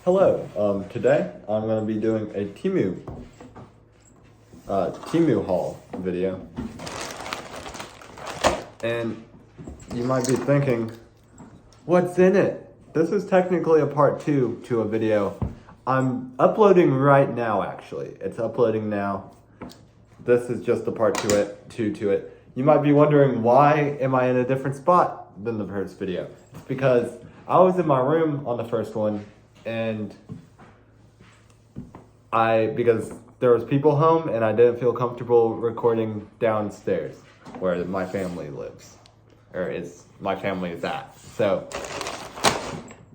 Hello, today I'm going to be doing a Temu haul video. And you might be thinking, what's in it? This is technically a part 2 to a video I'm uploading right now, actually. It's uploading now. This is just the part 2 to it. You might be wondering, why am I in a different spot than the first video? It's because I was in my room on the first one, and because there was people home and I didn't feel comfortable recording downstairs where my family lives, my family is at. So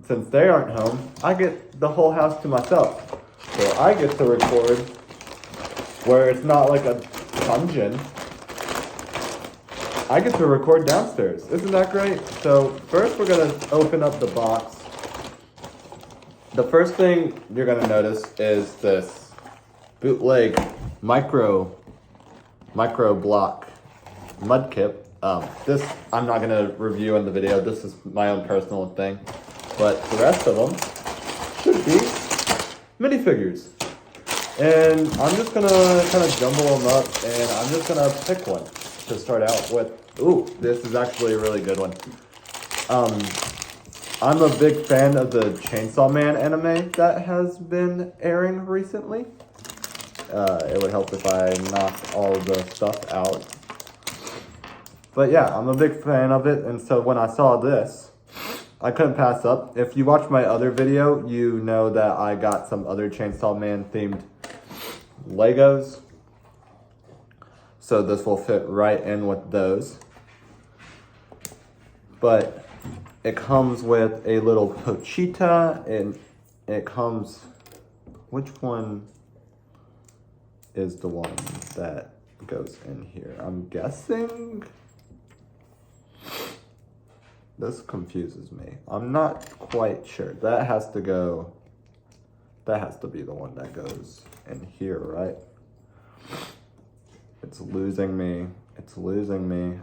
since they aren't home, I get the whole house to myself. So I get to record where it's not like a dungeon. I get to record downstairs. Isn't that great? So first we're gonna open up the box. The first thing you're gonna notice is this Bootleg micro block mud kit. This I'm not gonna review in the video. This is my own personal thing, but the rest of them should be minifigures. And I'm just gonna kind of jumble them up, and I'm just gonna pick one to start out with. Ooh, this is actually a really good one. I'm a big fan of the Chainsaw Man anime that has been airing recently. It would help if I knocked all the stuff out. But yeah, I'm a big fan of it, and so when I saw this, I couldn't pass up. If you watch my other video, you know that I got some other Chainsaw Man themed Legos. So this will fit right in with those. But it comes with a little Pochita, and it comes, which one is the one that goes in here? I'm guessing, this confuses me. I'm not quite sure. That has to be the one that goes in here, right? It's losing me. I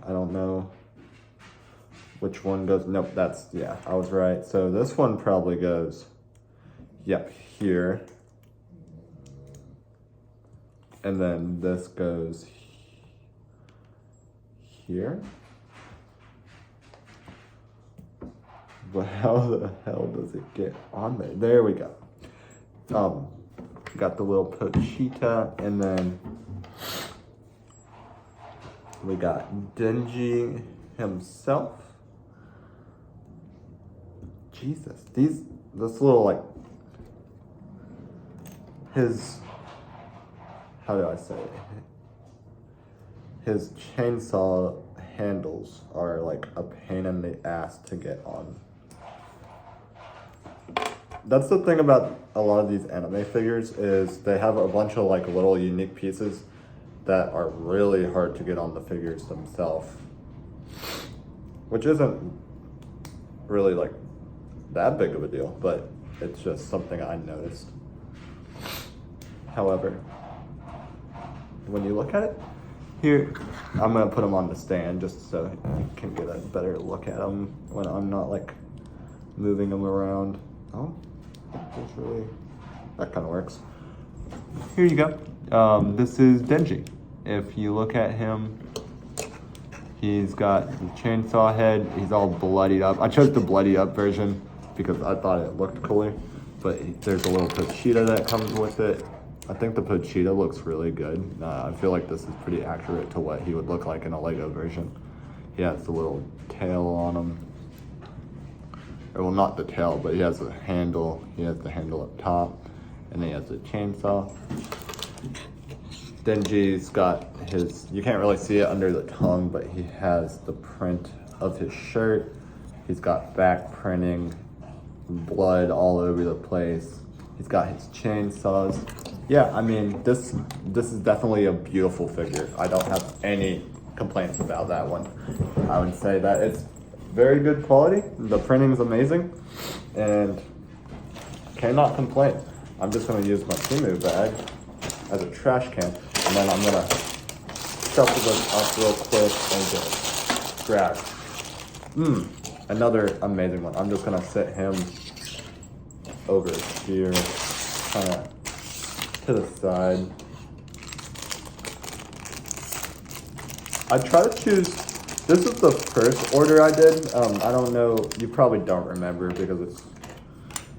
don't know which one goes. Nope, yeah, I was right. So this one probably goes, yep, here. And then this goes here. But how the hell does it get on there? There we go. Got the little Pochita, and then we got Denji himself. Jesus, this little, like, how do I say it? His chainsaw handles are like a pain in the ass to get on. That's the thing about a lot of these anime figures, is they have a bunch of like little unique pieces that are really hard to get on the figures themselves, which isn't really like that big of a deal, but it's just something I noticed. However, when you look at it, here, I'm gonna put them on the stand just so you can get a better look at them when I'm not like moving them around. Oh, that kind of works. Here you go. This is Denji. If you look at him, he's got the chainsaw head. He's all bloodied up. I chose the bloodied up version because I thought it looked cooler, but there's a little Pochita that comes with it. I think the Pochita looks really good. I feel like this is pretty accurate to what he would look like in a Lego version. He has the little tail on him. Or, well, not the tail, but he has a handle. He has the handle up top, and then he has the chainsaw. Denji's got his, you can't really see it under the tongue, but he has the print of his shirt. He's got back printing, blood all over the place. He's got his chainsaws. Yeah, I mean, this is definitely a beautiful figure. I don't have any complaints about that one. I would say that it's very good quality. The printing is amazing, and cannot complain. I'm just gonna use my Temu bag as a trash can, and then I'm gonna shuffle this up real quick and just grab. Another amazing one. I'm just gonna sit him over here, kind of to the side. I try to choose, this is the first order I did. I don't know, you probably don't remember because it's,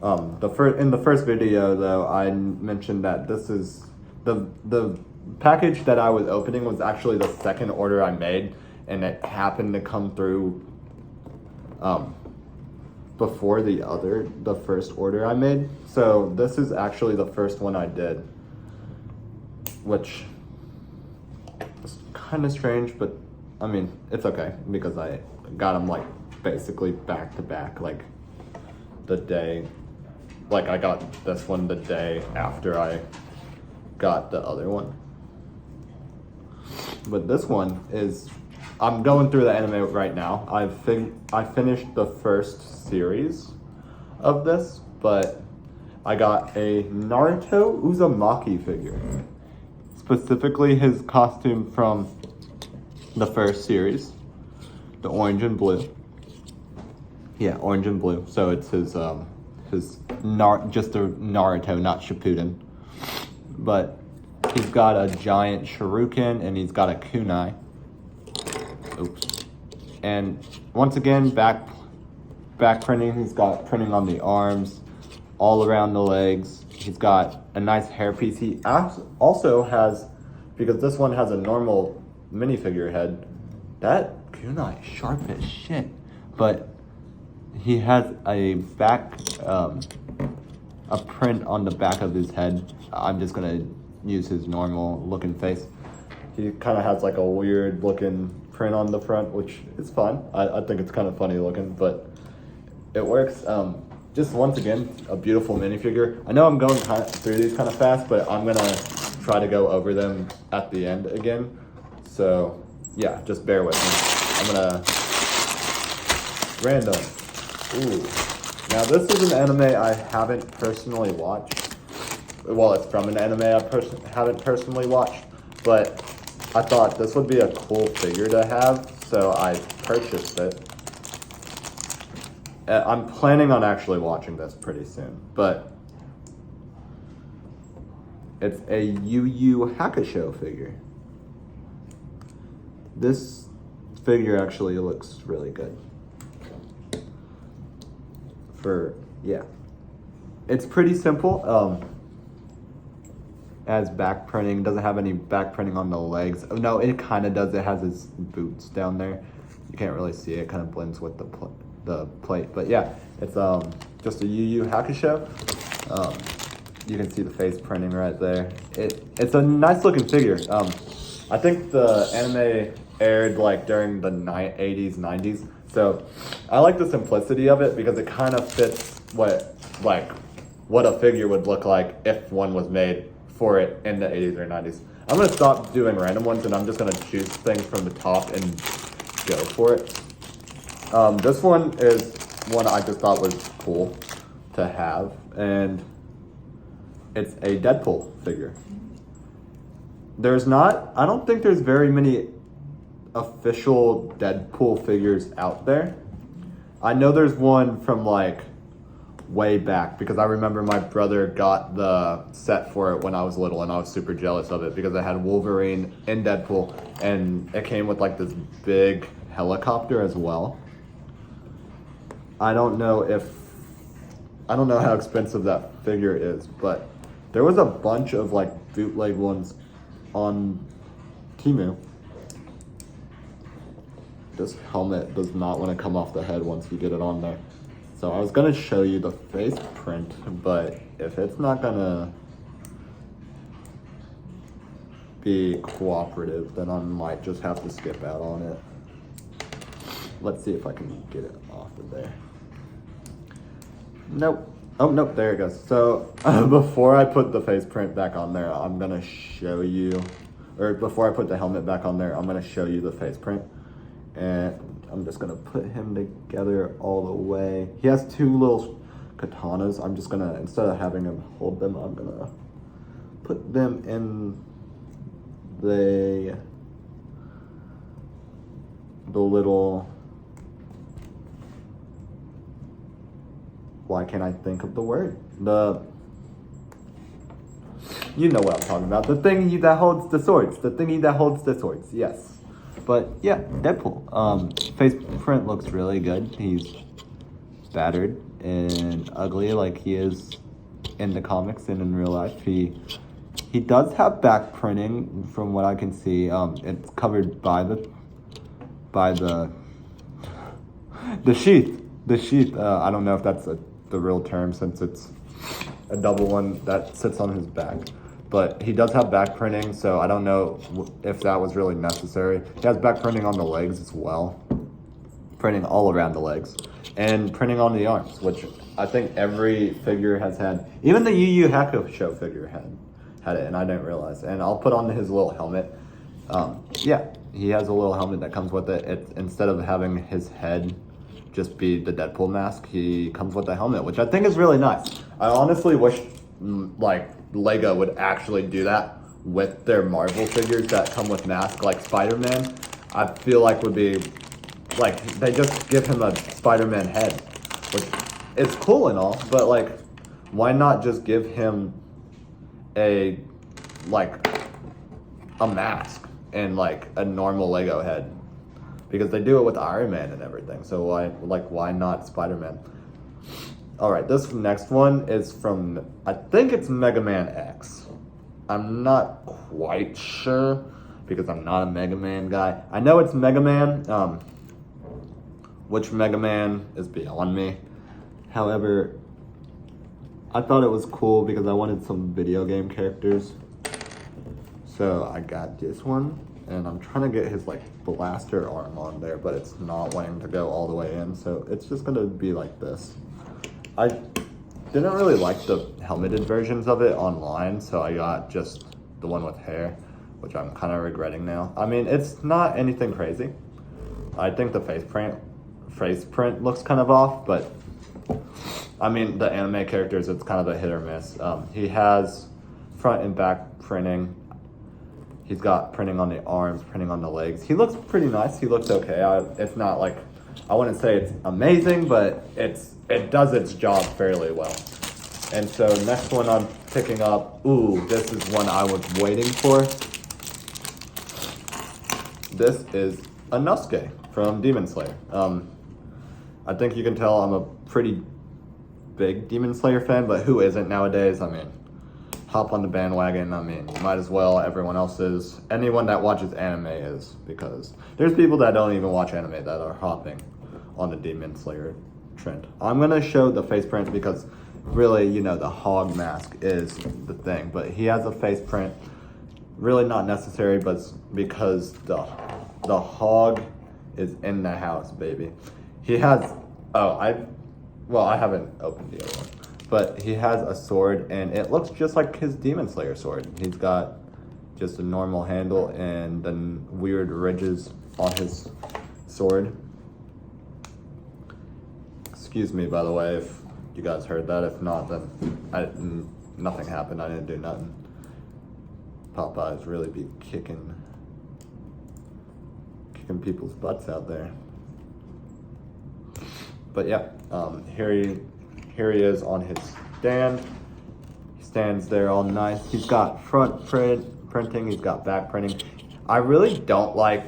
in the first video though, I mentioned that this is, the package that I was opening was actually the second order I made, and it happened to come through before the first order I made. So this is actually the first one I did, which is kind of strange, but I mean, it's okay because I got them like basically back to back, like the day, like I got this one the day after I got the other one. But this one is, I'm going through the anime right now. I finished the first series of this, but I got a Naruto Uzumaki figure. Specifically his costume from the first series, the orange and blue. Yeah, orange and blue. So it's his just a Naruto, not Shippuden. But he's got a giant shuriken and he's got a kunai. Oops. And once again, back printing. He's got printing on the arms, all around the legs. He's got a nice hairpiece. He also has, because this one has a normal minifigure head, that kunai is sharp as shit. But he has a print on the back of his head. I'm just gonna use his normal looking face. He kind of has like a weird looking print on the front, which is fun. I think it's kind of funny looking, but it works. Just once again, a beautiful minifigure. I know I'm going through these kind of fast, but I'm gonna try to go over them at the end again. So yeah, just bear with me. I'm gonna random. Ooh. Now this is an anime I haven't personally watched. Well, it's from an anime I haven't personally watched, but I thought this would be a cool figure to have, so I purchased it. I'm planning on actually watching this pretty soon, but it's a Yu Yu Hakusho figure. This figure actually looks really good. Yeah, it's pretty simple. Has back printing, doesn't have any back printing on the legs. Oh, no, it kind of does. It has his boots down there. You can't really see it. It kind of blends with the plate. But yeah, it's just a Yu Yu Hakusho. You can see the face printing right there. It's a nice looking figure. I think the anime aired like during the 80s, 90s. So I like the simplicity of it because it kind of fits what a figure would look like if one was made for it in the 80s or 90s. I'm gonna stop doing random ones and I'm just gonna choose things from the top and go for it. This one is one I just thought was cool to have, and it's a Deadpool figure. I don't think there's very many official Deadpool figures out there. I know there's one from like way back because I remember my brother got the set for it when I was little and I was super jealous of it because it had Wolverine and Deadpool and it came with like this big helicopter as well. I don't know how expensive that figure is, but there was a bunch of like bootleg ones on Temu. This helmet does not want to come off the head once you get it on there. So I was gonna show you the face print, but if it's not gonna be cooperative, then I might just have to skip out on it. Let's see if I can get it off of there. Nope. Oh, nope, there it goes. So before I put the face print back on there, I'm gonna show you, or before I put the helmet back on there, I'm gonna show you the face print. And I'm just gonna put him together all the way. He has two little katanas. I'm just gonna, instead of having him hold them, I'm gonna put them in the little, why can't I think of the word? You know what I'm talking about. The thingy that holds the swords. The thingy that holds the swords. Yes. But yeah, Deadpool. Face print looks really good. He's battered and ugly like he is in the comics and in real life. He does have back printing from what I can see. It's covered by the sheath. The sheath. I don't know if that's the real term since it's a double one that sits on his back. But he does have back printing, so I don't know if that was really necessary. He has back printing on the legs as well. Printing all around the legs. And printing on the arms, which I think every figure has had. Even the Yu Yu Hakusho figure had it, and I didn't realize. And I'll put on his little helmet. Yeah, he has a little helmet that comes with it. Instead of having his head just be the Deadpool mask, he comes with a helmet, which I think is really nice. I honestly wish, like, Lego would actually do that with their Marvel figures that come with masks, like Spider-Man. I feel like would be, like, they just give him a Spider-Man head, which is cool and all, but, like, why not just give him a mask and, like, a normal Lego head? Because they do it with Iron Man and everything, so why not Spider-Man? Alright, this next one is from, I think it's Mega Man X. I'm not quite sure, because I'm not a Mega Man guy. I know it's Mega Man. Which Mega Man is beyond me. However, I thought it was cool because I wanted some video game characters. So I got this one, and I'm trying to get his, like, blaster arm on there, but it's not wanting to go all the way in, so it's just gonna be like this. I didn't really like the helmeted versions of it online, so I got just the one with hair, which I'm kind of regretting now. I mean, it's not anything crazy. I think the face print looks kind of off, but I mean, the anime characters, it's kind of a hit or miss. He has front and back printing. He's got printing on the arms, printing on the legs. He looks pretty nice. He looks okay. It's not like, I wouldn't say it's amazing, but it does its job fairly well. And so next one I'm picking up, ooh, this is one I was waiting for. This is a Nosuke from Demon Slayer. I think you can tell I'm a pretty big Demon Slayer fan, but who isn't nowadays? I mean, hop on the bandwagon. I mean, you might as well. Everyone else is. Anyone that watches anime is, because there's people that don't even watch anime that are hopping on the Demon Slayer trend. I'm gonna show the face print because really, you know, the hog mask is the thing, but he has a face print. Really not necessary, but because the hog is in the house, baby. He has, I haven't opened the other one, but he has a sword and it looks just like his Demon Slayer sword. He's got just a normal handle and then weird ridges on his sword. Excuse me, by the way, if you guys heard that. If not, then nothing happened. I didn't do nothing. Popeyes really be kicking people's butts out there. But yeah, here he is on his stand. He stands there all nice. He's got front printing. He's got back printing. I really don't like.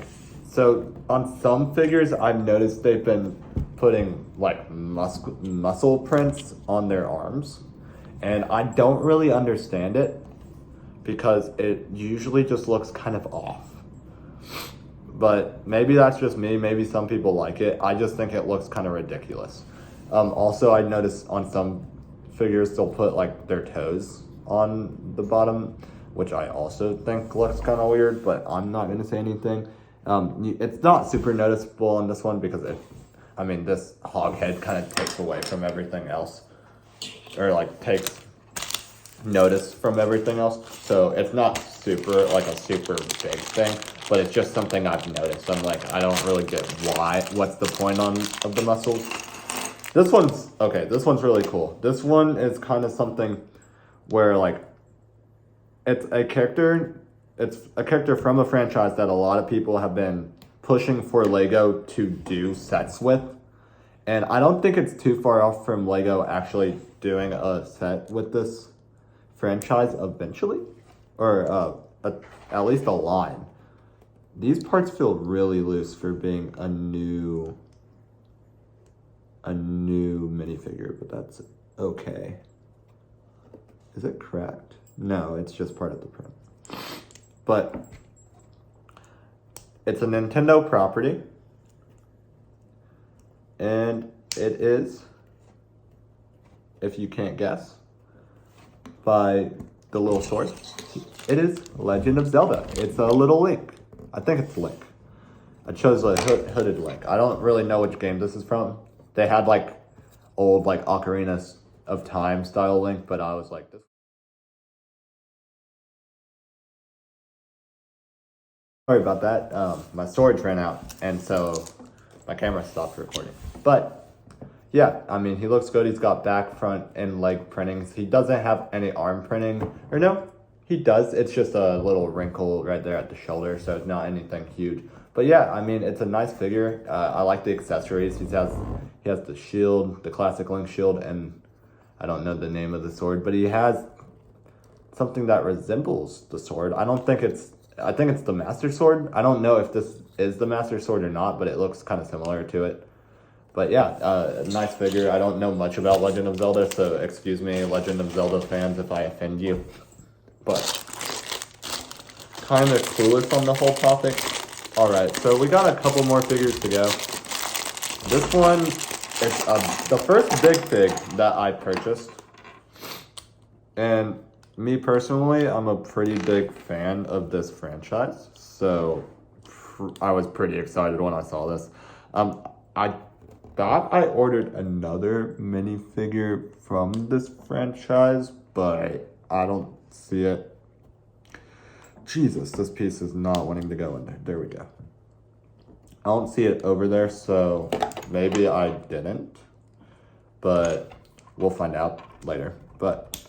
So on some figures, I've noticed they've been putting like muscle prints on their arms, and I don't really understand it because it usually just looks kind of off. But maybe that's just me. Maybe some people like it. I just think it looks kind of ridiculous. Also, I noticed on some figures they'll put like their toes on the bottom, which I also think looks kind of weird, but I'm not going to say anything. It's not super noticeable on this one because this hog head kind of takes away from everything else, or like takes notice from everything else. So it's not super a super big thing, but it's just something I've noticed. I'm like, I don't really get what's the point of the muscles. This one's really cool. This one is kind of something where like it's a character from a franchise that a lot of people have been pushing for Lego to do sets with, And I don't think it's too far off from Lego actually doing a set with this franchise eventually, or at least a line. These parts feel really loose for being a new minifigure, but that's okay. Is it cracked? No, it's just part of the print. But it's a Nintendo property, and it is, if you can't guess, by the little sword. It is Legend of Zelda. It's a little Link. I think it's Link. I chose a hooded Link. I don't really know which game this is from. They had like old like Ocarina of Time style Link, but I was like, this. Sorry about that. My storage ran out, and so my camera stopped recording. But yeah, I mean, he looks good. He's got back, front, and leg printings. He doesn't have any arm printing, or no, he does. It's just a little wrinkle right there at the shoulder, so it's not anything huge. But yeah, I mean, it's a nice figure. I like the accessories. He has the shield, the classic Link shield, and I don't know the name of the sword, but he has something that resembles the sword. I think it's the Master Sword. I don't know if this is the Master Sword or not, but it looks kind of similar to it. But yeah, nice figure. I don't know much about Legend of Zelda, so excuse me, Legend of Zelda fans, if I offend you. But kind of clueless on the whole topic. Alright, so we got a couple more figures to go. This one is the first big fig that I purchased. And me personally, I'm a pretty big fan of this franchise, so I was pretty excited when I saw this. I thought I ordered another minifigure from this franchise, but I don't see it. Jesus, this piece is not wanting to go in there. There we go. I don't see it over there, so maybe I didn't, but we'll find out later. But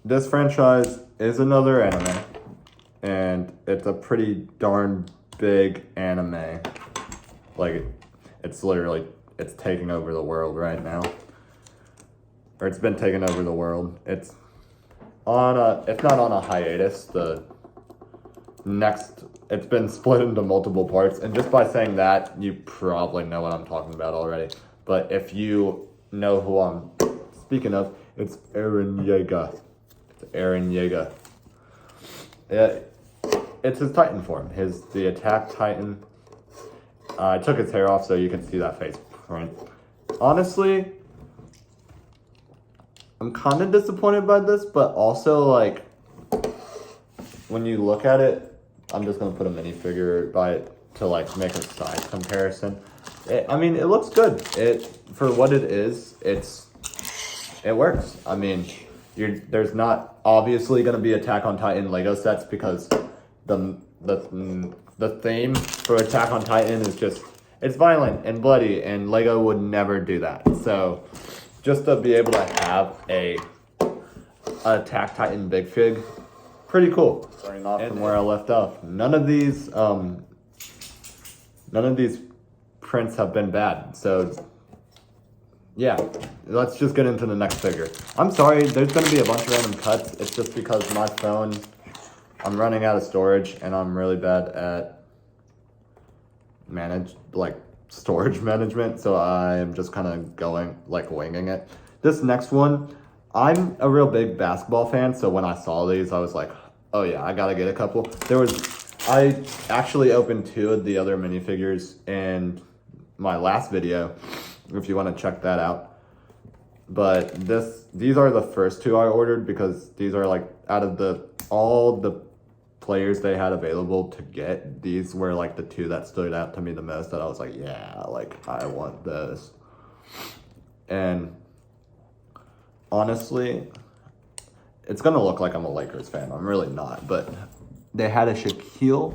this franchise is another anime, and it's a pretty darn big anime. Like, it's literally, it's taking over the world right now. Or it's been taking over the world. It's not on a hiatus. It's been split into multiple parts, and just by saying that, you probably know what I'm talking about already. But if you know who I'm speaking of, it's Eren Yeager. Eren Yeager. It's his Titan form. The attack Titan. I took his hair off so you can see that face print. Honestly, I'm kind of disappointed by this, but also like when you look at it, I'm just gonna put a minifigure by it to like make a size comparison. I mean, it looks good. For what it is, it works. I mean, there's not obviously gonna be Attack on Titan Lego sets because the theme for Attack on Titan is just, it's violent and bloody, and Lego would never do that. So just to be able to have a Attack Titan Big Fig, pretty cool. Starting off from where I left off, none of these prints have been bad. So yeah, let's just get into the next figure. I'm sorry, there's gonna be a bunch of random cuts. It's just because my phone, I'm running out of storage, and I'm really bad at storage management, so I'm just kind of winging it. This next one, I'm a real big basketball fan, so when I saw these, I was like, oh yeah, I gotta get a couple. I actually opened 2 of the other minifigures in my last video, if you want to check that out. But these are the first 2 I ordered because these are like, out of all the players they had available to get, these were like the 2 that stood out to me the most, that I was like, yeah, like I want this. And honestly, it's gonna look like I'm a Lakers fan. I'm really not, but they had a Shaquille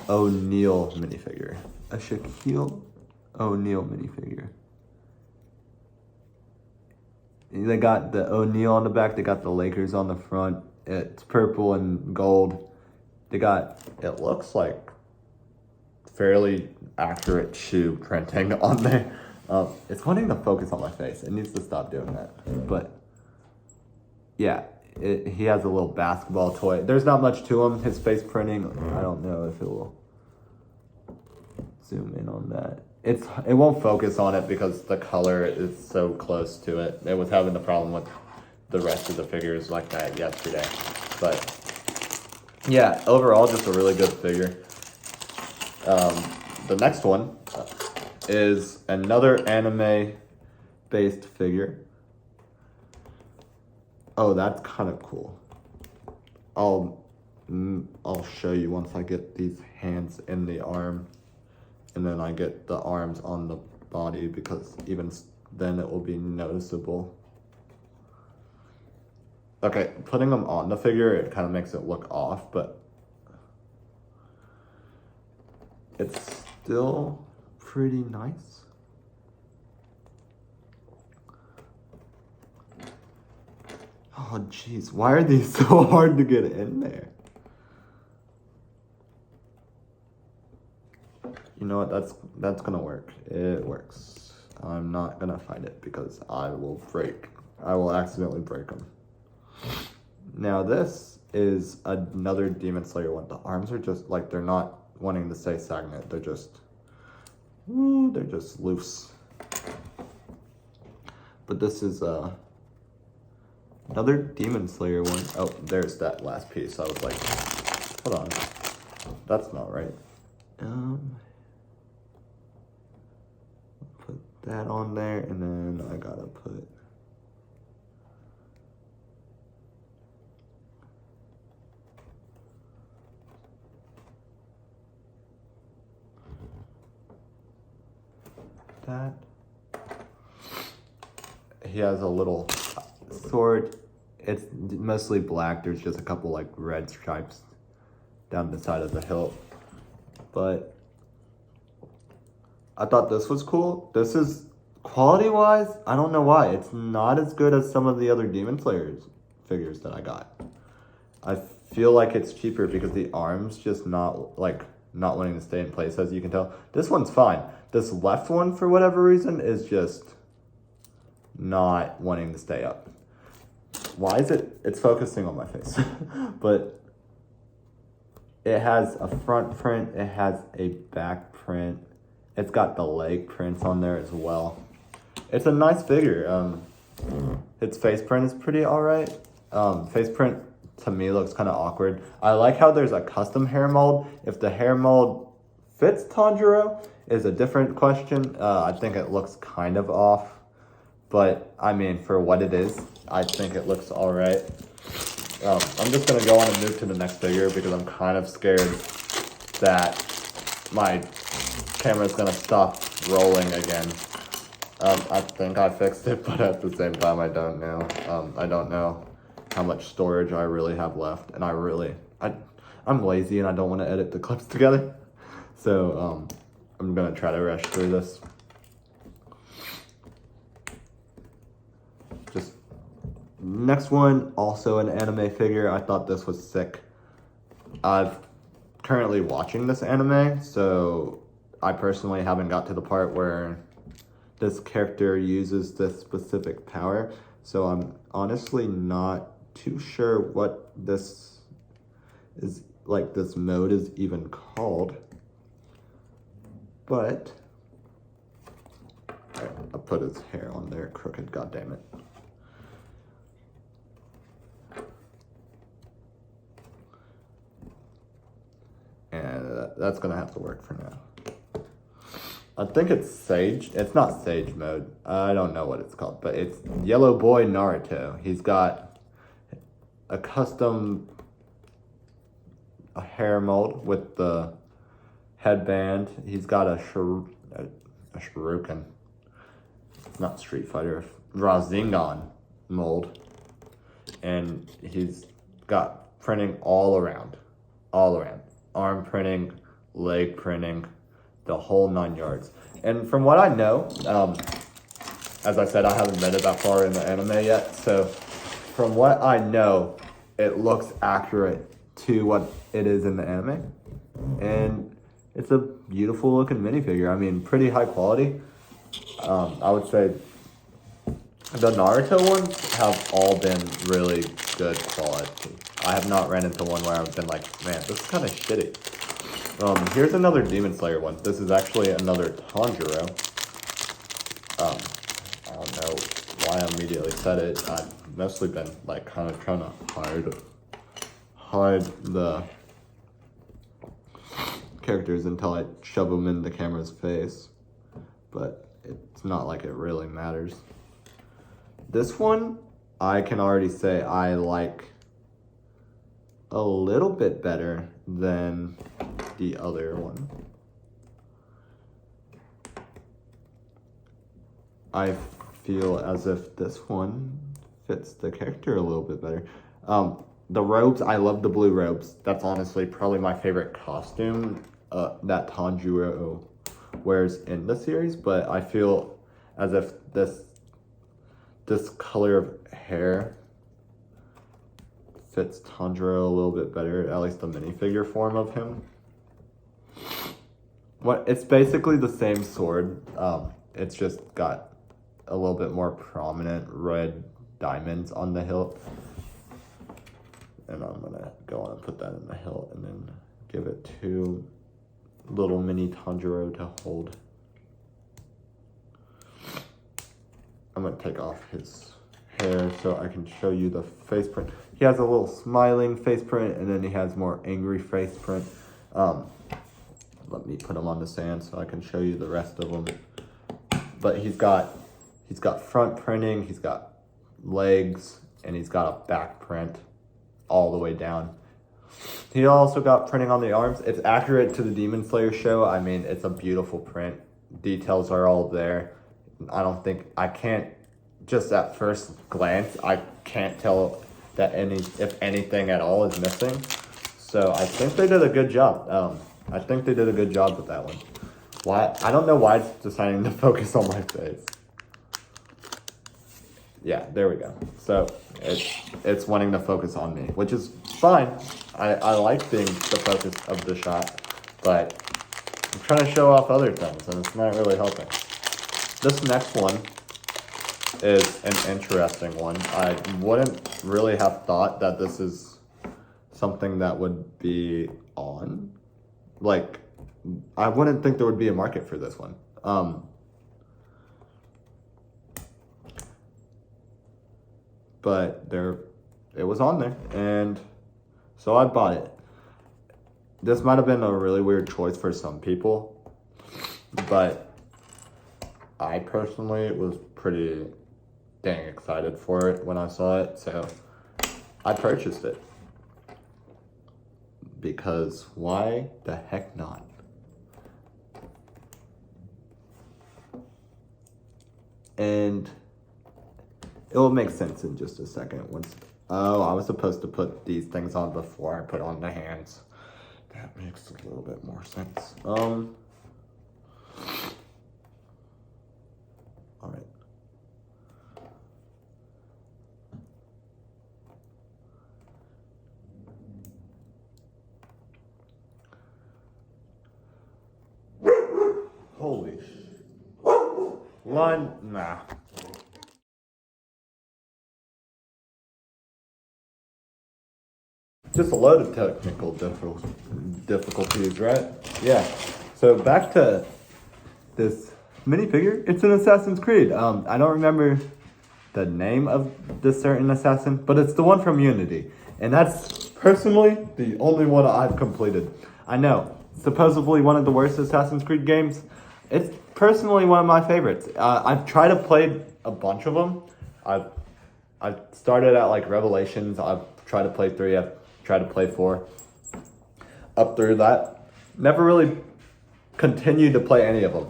O'Neal minifigure. A Shaquille O'Neal minifigure. They got the O'Neal on the back, they got the Lakers on the front. It's purple and gold. They got, it looks like fairly accurate shoe printing on there. It's wanting to focus on my face. It needs to stop doing that. But yeah, he has a little basketball toy. There's not much to him. His face printing, I don't know if it will zoom in on that. It won't focus on it because the color is so close to it. It was having the problem with the rest of the figures like that yesterday. But yeah, overall, just a really good figure. The next one is another anime-based figure. Oh, that's kind of cool. I'll show you once I get these hands in the arm, and then I get the arms on the body, because even then it will be noticeable. Okay, putting them on the figure, it kind of makes it look off, but it's still pretty nice. Oh jeez, why are these so hard to get in there? You know what, that's gonna work. It works. I'm not gonna fight it because I will accidentally break them. Now this is another Demon Slayer one. The arms are just like, they're not wanting to stay stagnant. They're just loose. But this is another Demon Slayer one. Oh, there's that last piece. I was like, hold on, that's not right. Put that on there, and then I gotta put that. He has a little sword. It's mostly black. There's just a couple like red stripes down the side of the hilt. But I thought this was cool. This is, quality-wise, I don't know why. It's not as good as some of the other Demon Slayers figures that I got. I feel like it's cheaper because the arms just not wanting to stay in place, as you can tell. This one's fine. This left one, for whatever reason, is just not wanting to stay up. Why is it? It's focusing on my face. But it has a front print. It has a back print. It's got the leg prints on there as well. It's a nice figure. Its face print is pretty alright. Face print to me looks kind of awkward. I like how there's a custom hair mold. If the hair mold fits Tanjiro is a different question. I think it looks kind of off. But, I mean, for what it is, I think it looks alright. I'm just going to go on and move to the next figure because I'm kind of scared that my camera's going to stop rolling again. I think I fixed it, but at the same time, I don't know. I don't know how much storage I really have left. And I'm lazy and I don't want to edit the clips together. So, I'm going to try to rush through this. Next one, also an anime figure. I thought this was sick. I'm currently watching this anime, so I personally haven't got to the part where this character uses this specific power. So I'm honestly not too sure what this is, like this mode is even called. But I put his hair on there, crooked, goddammit. And that's gonna have to work for now. I think it's Sage. It's not Sage mode. I don't know what it's called, but it's Yellow Boy Naruto. He's got a custom hair mold with the headband. He's got a shuriken, not Street Fighter, Rasengan mold. And he's got printing all around. Arm printing, leg printing, the whole 9 yards. And from what I know, as I said, I haven't made it that far in the anime yet. So from what I know, it looks accurate to what it is in the anime. And it's a beautiful looking minifigure. I mean, pretty high quality. I would say the Naruto ones have all been really good quality. I have not ran into one where I've been like, man, this is kind of shitty. Here's another Demon Slayer one. This is actually another Tanjiro. I don't know why I immediately said it. I've mostly been like kind of trying to hide the characters until I shove them in the camera's face. But it's not like it really matters. This one, I can already say I like a little bit better than the other one. I feel as if this one fits the character a little bit better. The robes, I love the blue robes. That's honestly probably my favorite costume that Tanjiro wears in the series, but I feel as if this color of hair fits Tanjiro a little bit better, at least the minifigure form of him. It's basically the same sword. It's just got a little bit more prominent red diamonds on the hilt. And I'm gonna go on and put that in the hilt and then give it to little mini Tanjiro to hold. I'm gonna take off his hair so I can show you the face print. He has a little smiling face print and then he has more angry face print. Let me put him on the sand so I can show you the rest of them. But he's got front printing, he's got legs, and he's got a back print all the way down. He also got printing on the arms. It's accurate to the Demon Slayer show. I mean, it's a beautiful print. Details are all there. I can't, just at first glance, I can't tell that if anything at all is missing. So I think they did a good job. I think they did a good job with that one. Why? I don't know why it's deciding to focus on my face. Yeah, there we go. So it's wanting to focus on me, which is fine. I like being the focus of the shot, but I'm trying to show off other things and it's not really helping. This next one is an interesting one. I wouldn't really have thought that this is something that would be on. Like, I wouldn't think there would be a market for this one. But it was on there, and so I bought it. This might have been a really weird choice for some people, but I personally was pretty dang excited for it when I saw it, so I purchased it. Because why the heck not? And it will make sense in just a second. I was supposed to put these things on before I put on the hands. That makes a little bit more sense. All right. Holy line, nah. Just a load of technical difficulties, right? Yeah. So back to this minifigure. It's an Assassin's Creed. I don't remember the name of this certain assassin, but it's the one from Unity. And that's personally the only one I've completed. I know, supposedly one of the worst Assassin's Creed games. It's personally one of my favorites. I've tried to play a bunch of them. I've started at like Revelations. I've tried to play 3. I've tried to play 4. Up through that. Never really continued to play any of them.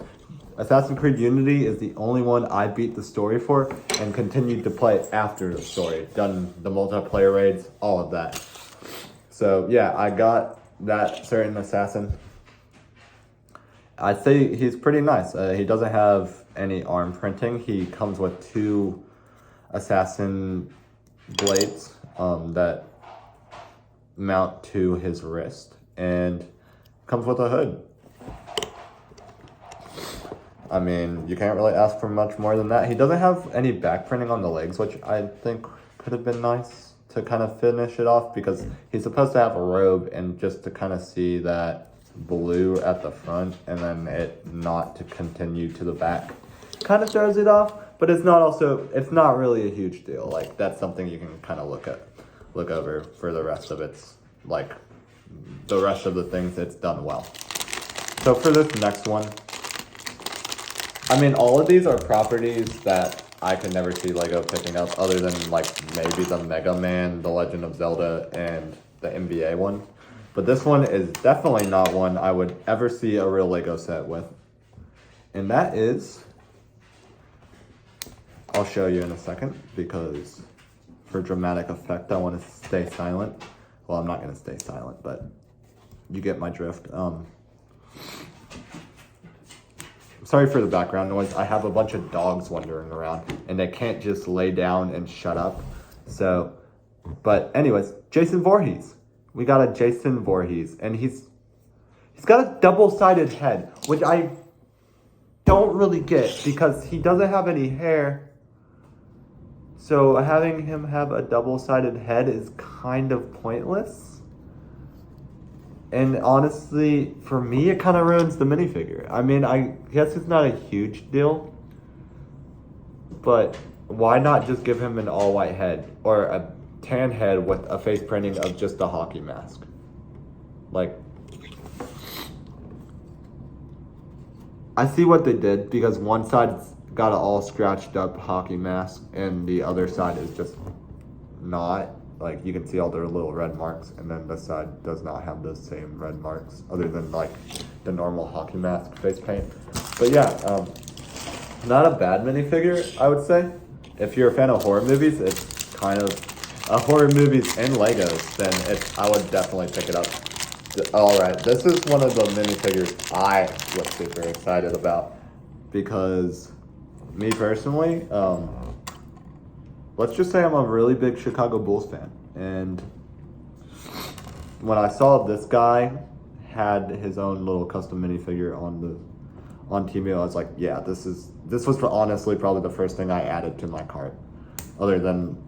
Assassin's Creed Unity is the only one I beat the story for and continued to play after the story. Done the multiplayer raids, all of that. So yeah, I got that certain assassin. I'd say he's pretty nice. He doesn't have any arm printing. He comes with 2 assassin blades that mount to his wrist and comes with a hood. I mean, you can't really ask for much more than that. He doesn't have any back printing on the legs, which I think could have been nice to kind of finish it off, because he's supposed to have a robe, and just to kind of see that blue at the front and then it not to continue to the back kind of throws it off. But it's not really a huge deal. Like, that's something you can kind of look over for the rest of its, like, the rest of the things it's done well. So for this next one, I mean, all of these are properties that I could never see Lego picking up, other than like maybe the Mega Man, the Legend of Zelda, and the NBA one. But this one is definitely not one I would ever see a real Lego set with. And that is, I'll show you in a second, because for dramatic effect, I want to stay silent. Well, I'm not going to stay silent, but you get my drift. Sorry for the background noise. I have a bunch of dogs wandering around, and they can't just lay down and shut up. So, but anyways, Jason Voorhees. We got a Jason Voorhees, and he's got a double-sided head, which I don't really get, because he doesn't have any hair. So having him have a double-sided head is kind of pointless. And honestly, for me, it kind of ruins the minifigure. I mean, I guess it's not a huge deal, but why not just give him an all-white head, or a tan head with a face printing of just a hockey mask? Like, I see what they did, because one side's got an all scratched up hockey mask and the other side is just not. Like, you can see all their little red marks, and then this side does not have those same red marks, other than like the normal hockey mask face paint. But yeah, not a bad minifigure, I would say. If you're a fan of horror movies, it's kind of horror movies and Legos, then I would definitely pick it up. All right, this is one of the minifigures I was super excited about, because me personally, let's just say I'm a really big Chicago Bulls fan, and when I saw this guy had his own little custom minifigure on Temu, I was like, yeah, this was honestly probably the first thing I added to my cart, other than,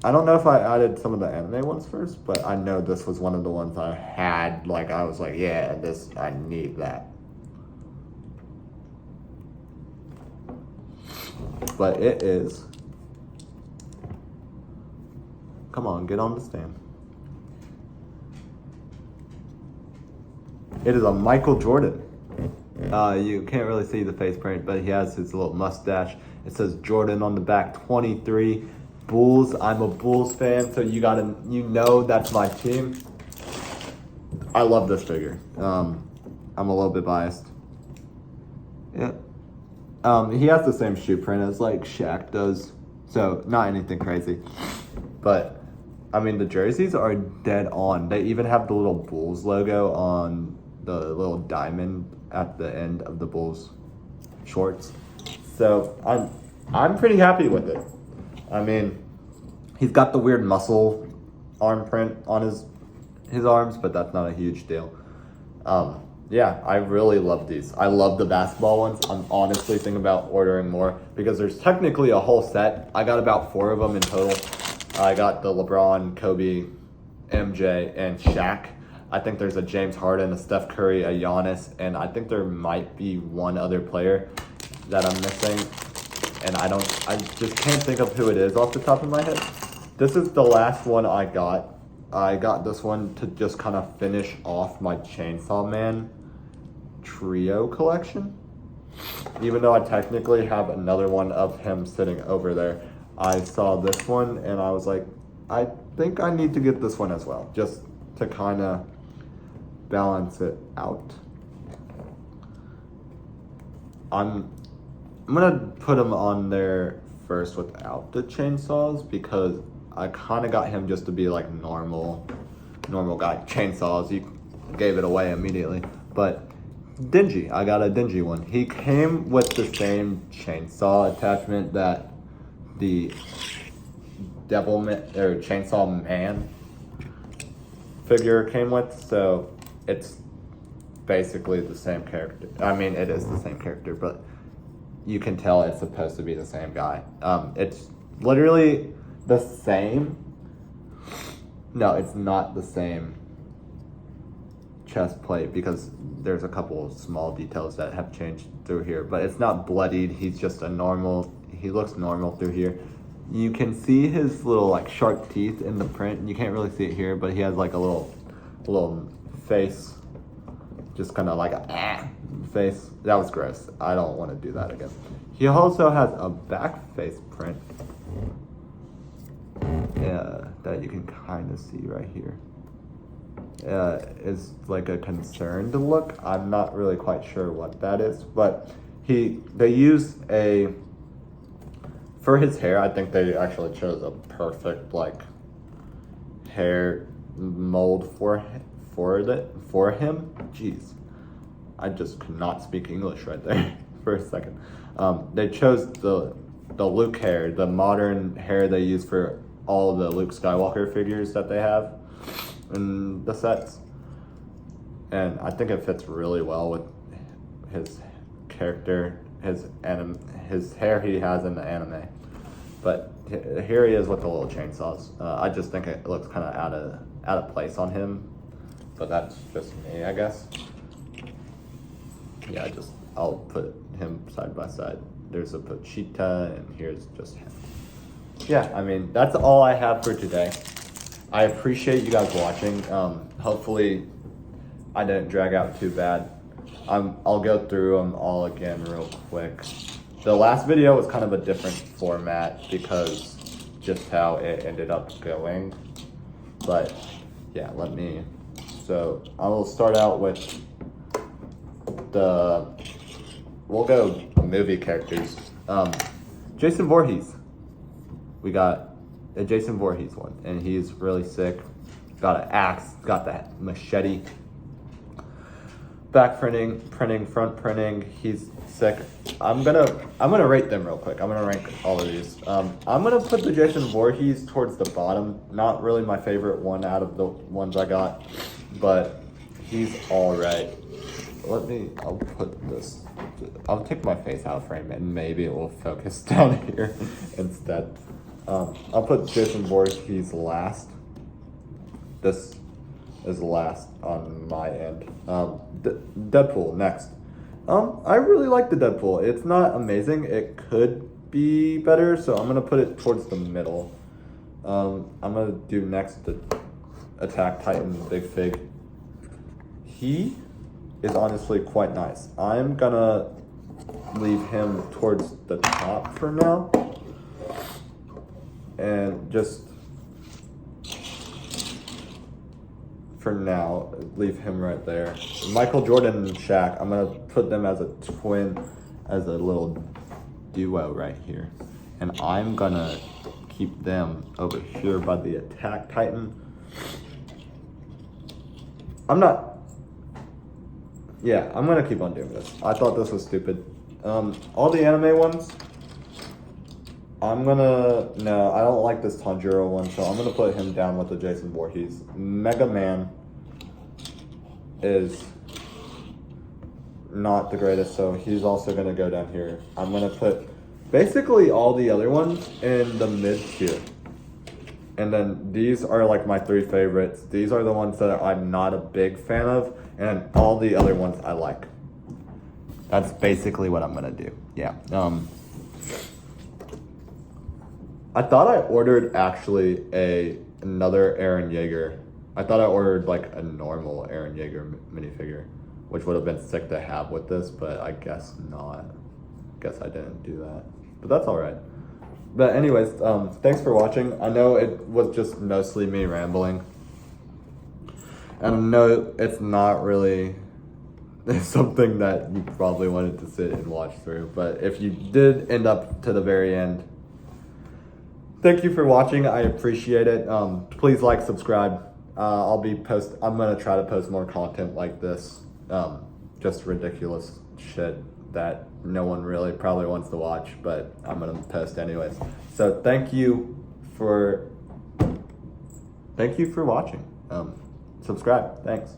I don't know if I added some of the anime ones first, but I know this was one of the ones I had. Like, I was like, yeah, I need that. But it is, come on, get on the stand. It is a Michael Jordan. You can't really see the face print, but he has his little mustache. It says Jordan on the back, 23. Bulls. I'm a Bulls fan, so you know that's my team. I love this figure. I'm a little bit biased. Yeah. He has the same shoe print as like Shaq does, so not anything crazy. But I mean, the jerseys are dead on. They even have the little Bulls logo on the little diamond at the end of the Bulls shorts. So I'm pretty happy with it. I mean, he's got the weird muscle arm print on his arms, but that's not a huge deal. Yeah, I really love these. I love the basketball ones. I'm honestly thinking about ordering more, because there's technically a whole set. I got about 4 of them in total. I got the LeBron, Kobe, MJ, and Shaq. I think there's a James Harden, a Steph Curry, a Giannis, and I think there might be one other player that I'm missing. And I just can't think of who it is off the top of my head. This is the last one I got. I got this one to just kind of finish off my Chainsaw Man trio collection. Even though I technically have another one of him sitting over there, I saw this one and I was like, I think I need to get this one as well, just to kind of balance it out. I'm gonna put him on there first without the chainsaws, because I kind of got him just to be like normal guy. Chainsaws, you gave it away immediately. But dingy, I got a dingy one. He came with the same chainsaw attachment that the Chainsaw Man figure came with, so it's basically the same character. I mean, it is the same character, but you can tell it's supposed to be the same guy. It's literally the same. No, it's not the same chest plate because there's a couple of small details that have changed through here, but it's not bloodied. He's just a normal, he looks normal through here. You can see his little like sharp teeth in the print. You can't really see it here, but he has like a little face, just kind of like a face. That was gross. I don't want to do that again. He also has a back face print. Yeah, that you can kind of see right here. Is like a concerned look. I'm not really quite sure what that is, but they use for his hair, I think they actually chose a perfect like hair mold for him. Jeez, I just could not speak English right there for a second. They chose the Luke hair, the modern hair they use for all the Luke Skywalker figures that they have in the sets, and I think it fits really well with his character, his hair he has in the anime. But here he is with the little chainsaws. I just think it looks kind of out of place on him, but that's just me, I guess. Yeah, I'll put him side by side. There's a Pochita, and here's just him. Yeah, I mean, that's all I have for today. I appreciate you guys watching. Hopefully I didn't drag out too bad. I'll go through them all again real quick. The last video was kind of a different format because just how it ended up going. But yeah, so I will start out with we'll go movie characters. Jason Voorhees. We got a Jason Voorhees one, and he's really sick. Got an axe, got that machete. Back printing, front printing. He's sick. I'm gonna rate them real quick. I'm gonna rank all of these. I'm gonna put the Jason Voorhees towards the bottom. Not really my favorite one out of the ones I got, but he's all right. I'll take my face out of frame and maybe it will focus down here instead. I'll put Jason Voorhees last. This is last on my end. Deadpool next. I really like the Deadpool. It's not amazing. It could be better, so I'm gonna put it towards the middle. I'm gonna do next the Attack Titan Big Fig. He is honestly quite nice. I'm gonna leave him towards the top for now. And just for now, leave him right there. Michael Jordan and Shaq, I'm gonna put them as a twin, as a little duo right here. And I'm gonna keep them over here by the Attack Titan. I'm gonna keep on doing this. I thought this was stupid. All the anime ones, no, I don't like this Tanjiro one, so I'm gonna put him down with the Jason Voorhees. Mega Man is not the greatest, so he's also gonna go down here. I'm gonna put basically all the other ones in the mid tier. And then these are like my three favorites. These are the ones that I'm not a big fan of, and all the other ones I like. That's basically what I'm gonna do. Yeah. I thought I ordered actually another Eren Yeager. I thought I ordered like a normal Eren Yeager minifigure, which would have been sick to have with this, but I guess not. Guess I didn't do that, but that's all right. But anyways, thanks for watching. I know it was just mostly me rambling, and I know it's not really something that you probably wanted to sit and watch through, but if you did end up to the very end, thank you for watching. I appreciate it. Please like, subscribe. I'm gonna try to post more content like this. Just ridiculous shit that no one really probably wants to watch, but I'm gonna post anyways. So thank you for watching. Subscribe. Thanks.